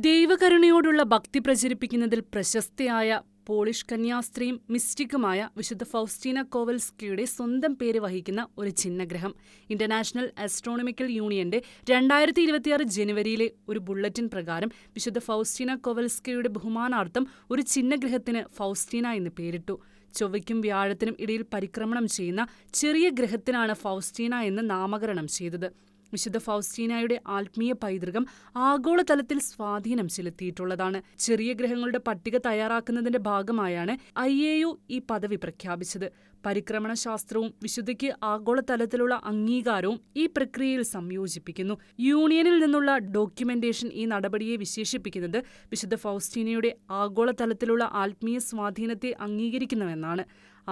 ദൈവകരുണയോടുള്ള ഭക്തി പ്രചരിപ്പിക്കുന്നതിൽ പ്രശസ്തയായ പോളിഷ് കന്യാസ്ത്രീയും മിസ്റ്റിക്കുമായ വിശുദ്ധ ഫൗസ്റ്റീന കോവൽസ്കിയുടെ സ്വന്തം പേര് വഹിക്കുന്ന ഒരു ചിഹ്നഗ്രഹം ഇന്റർനാഷണൽ ആസ്ട്രോണമിക്കൽ യൂണിയന്റെ 2026 ജനുവരിയിലെ ഒരു ബുള്ളറ്റിൻ പ്രകാരം വിശുദ്ധ ഫൗസ്റ്റീന കോവൽസ്കിയുടെ ബഹുമാനാർത്ഥം ഒരു ചിഹ്നഗ്രഹത്തിന് ഫൗസ്റ്റീന എന്ന് പേരിട്ടു. ചൊവ്വയ്ക്കും വ്യാഴത്തിനും ഇടയിൽ പരിക്രമണം ചെയ്യുന്ന ചെറിയ ഗ്രഹത്തിനാണ് ഫൗസ്റ്റീന എന്ന് നാമകരണം ചെയ്തത്. വിശുദ്ധ ഫൗസ്റ്റീനയുടെ ആത്മീയ പൈതൃകം ആഗോളതലത്തിൽ സ്വാധീനം ചെലുത്തിയിട്ടുള്ളതാണ്. ചെറിയ ഗ്രഹങ്ങളുടെ പട്ടിക തയ്യാറാക്കുന്നതിന്റെ ഭാഗമായാണ് IAU ഈ പദവി പ്രഖ്യാപിച്ചത്. പരിക്രമണ ശാസ്ത്രവും വിശുദ്ധിക്ക് ആഗോളതലത്തിലുള്ള അംഗീകാരവും ഈ പ്രക്രിയയിൽ സംയോജിപ്പിക്കുന്നു. യൂണിയനിൽ നിന്നുള്ള ഡോക്യുമെന്റേഷൻ ഈ നടപടിയെ വിശേഷിപ്പിക്കുന്നത് വിശുദ്ധ ഫൗസ്റ്റീനയുടെ ആഗോളതലത്തിലുള്ള ആത്മീയ സ്വാധീനത്തെ അംഗീകരിക്കുന്നുവെന്നാണ്.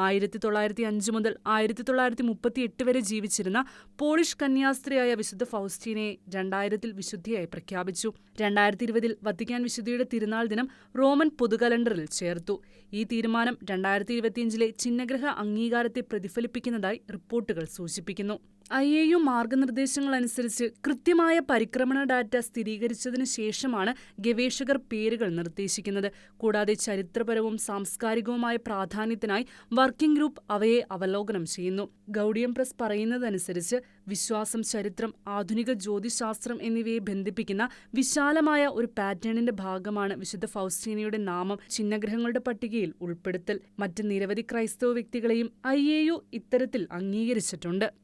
1905 മുതൽ 1938 വരെ ജീവിച്ചിരുന്ന പോളിഷ് കന്യാസ്ത്രീയായ വിശുദ്ധ ഫൗസ്റ്റീനയെ 2000 വിശുദ്ധിയായി പ്രഖ്യാപിച്ചു. 2020 വത്തിക്കാൻ വിശുദ്ധിയുടെ തിരുനാൾ ദിനം റോമൻ പൊതുകലണ്ടറിൽ ചേർത്തു. ഈ തീരുമാനം 2025 ചിഹ്നഗ്രഹ അംഗീകാരത്തെ പ്രതിഫലിപ്പിക്കുന്നതായി റിപ്പോർട്ടുകൾ സൂചിപ്പിക്കുന്നു. IAU മാർഗനിർദ്ദേശങ്ങളനുസരിച്ച് കൃത്യമായ പരിക്രമണ ഡാറ്റ സ്ഥിരീകരിച്ചതിനു ശേഷമാണ് ഗവേഷകർ പേരുകൾ നിർദ്ദേശിക്കുന്നത്. കൂടാതെ ചരിത്രപരവും സാംസ്കാരികവുമായ പ്രാധാന്യത്തിനായി വർക്കിംഗ് ഗ്രൂപ്പ് അവയെ അവലോകനം ചെയ്യുന്നു. ഗൗഡിയം പ്രസ് പറയുന്നതനുസരിച്ച് വിശ്വാസം, ചരിത്രം, ആധുനിക ജ്യോതിശാസ്ത്രം എന്നിവയെ ബന്ധിപ്പിക്കുന്ന വിശാലമായ ഒരു പാറ്റേണിന്റെ ഭാഗമാണ് വിശുദ്ധ ഫൗസ്റ്റീനയുടെ നാമം ചിഹ്നഗ്രഹങ്ങളുടെ പട്ടികയിൽ ഉൾപ്പെടുത്തൽ. മറ്റ് നിരവധി ക്രൈസ്തവ വ്യക്തികളെയും IAU ഇത്തരത്തിൽ അംഗീകരിച്ചിട്ടുണ്ട്.